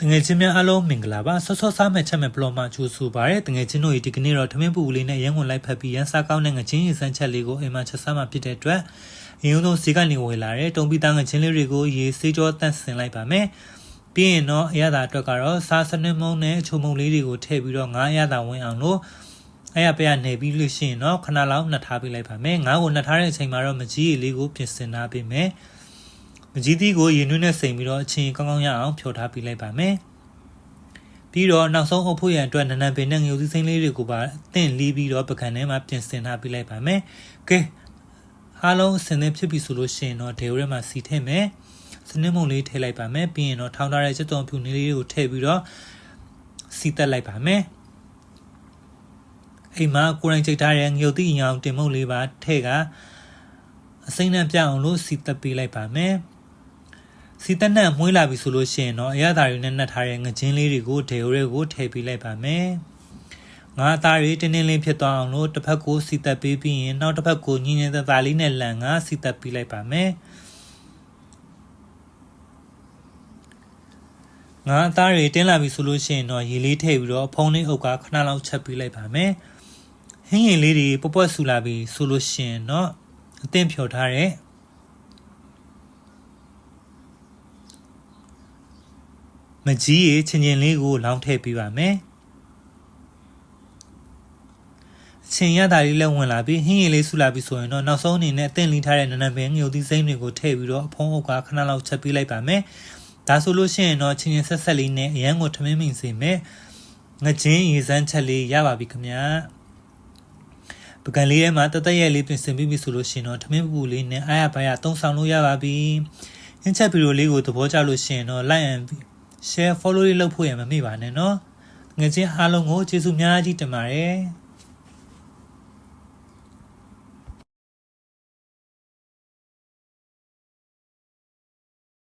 တငယ်ချင်းများအားလုံးမင်္ဂလာပါဆော့ဆော့စားမဲ့ချက်မဲ့ဘလော့မှာကြိုးဆိုပါရတဲ့တငယ်ချင်းတို့ဒီကနေ့တော့ထမင်းပူလေးနဲ့ရန်ကုန်လိုက်ဖက်ပြီးရန်စားကောင်းတဲ့ငချင်းရေစမ်းချက်လေးကိုအိမ်မှာချက်စားမှဖြစ်တဲ့အတွက်အရင်ဆုံးဈေးကနေဝယ်လာတဲ့တုံပီသားငချင်းလေးတွေကိုရေစေးကြောတန့်စင်လိုက်ပါမယ်ပြီးရင်တော့အရသာအတွက်ကတော့စားစနစ်မုံနဲ့အချုံမုံလေးတွေကိုထည့်ပြီးတော့ငါးအရသာဝင်အောင်လို့အရပရနေပြီးလို့ရှိရင်တော့ခဏလောက်နှက်ထားပေးလိုက်ပါမယ်ငါးကိုနှက်ထားတဲ့အချိန်မှာတော့မကြီးရေလေးကိုပြင်ဆင်ထားပေးမယ်မကြီးသီးကိုရေနွေးနဲ့စိမ်ပြီးတော့အချင်းကောင်းကောင်းရအောင်ဖြောထားပေးလိုက်ပါမယ်ပြီးတော့နောက်ဆုံးအုပ်ဖို့ရန်အတွက်နနပင်နဲ့ငရုတ်သီးစိမ်းလေးတွေကိုပါအသင့်လီးပြီးတော့ပကံထဲမှာပြင်ဆင်ထားပေးလိုက်ပါမယ်ကဲအားလုံးအစင်သင့်ဖြစ်ပြီဆိုလို့ရှိရင်တော့ဒေဝရဲမှာစီထည့်မယ်စနစ်မုံလေးထည့်လိုက်ပါမယ်ပြီးရင်တော့ထောင်းထားတဲ့ချက်သွန်ဖြူလေးတွေကိုထည့်ပြီးတော့စီတက်လိုက်ပါမယ်အိမ်မှာကိုယ်တိုင်ချိန်ထားတဲ့ငရုတ်သီးအရောင်တင်မုံလေးပါထည့်ကအစိမ့်နဲ့ပြအောင်လို့စီတက်ပေးလိုက်ပါမယ်စီတက်နဲ့မွှေးလာပြီဆိုလို့ရှိရင်တော့အရသာတွေနဲ့နှက်ထားတဲ့ငချင်းလေးတွေကိုဒေဝရဲကိုထည့်ပေးလိုက်ပါမယ်ငါးသားတွေတင်းတင်းလေးဖြစ်သွားအောင်လို့တစ်ဖက်ကိုစီတက်ပေးပြီးရင်နောက်တစ်ဖက်ကိုညင်ညင်သားသားလေးနဲ့လန်ကစီတက်ပေးလိုက်ပါမယ်ငါးသားတွေတင်းလာပြီဆိုလို့ရှိရင်တော့ရေလေးထည့်ပြီးတော့ဖုံးလေးအုပ်ကခဏလောက်ချက်ပေးလိုက်ပါမယ်ဟင်းရင်လေးတွေပွက်ပွက်ဆူလာပြီဆိုလို့ရှိရင်တော့အသင့်ဖြော်ထားတဲ့မကြီးရေချင်းချင်းလေးကိုလောင်းထည့်ပေးပါမယ်အချင်းရတာလေးလည်းဝင်လာပြီးဟင်းရည်လေးဆူလာပြီးဆိုရင်တော့နောက်ဆုံးအနေနဲ့အသင့်လီးထားတဲ့နနပင်ငရုတ်သီးစိမ်းတွေကိုထည့်ပြီးတော့အဖုံးအုပ်ကခဏလောက်ချက်ပေးလိုက်ပါမယ်ဒါဆိုလို့ရှိရင်တော့ချင်းချင်းဆက်ဆက်လေးနဲ့အရန်ကိုထမင်းမိန်စေမယ်ငချင်းရေစမ်းချက်လေးရပါပြီခင်ဗျာပကံလေးထဲမှာတသက်ရဲ့လေးပြင်ဆင်ပြီးပြီဆိုလို့ရှိရင်တော့ထမင်းပူလေးနဲ့အားရပါရသုံးဆောင်လို့ရပါပြီဟင်းချက်ဗီဒီယိုလေးကိုသဘောကျလို့ရှိရင်တော့ like and share follow လေးလုပ်ဖို့ရမမေ့ပါနဲ့เนาะငွေချင်းအားလုံးကိုကျေးဇူးများကြီးတင်ပါတယ်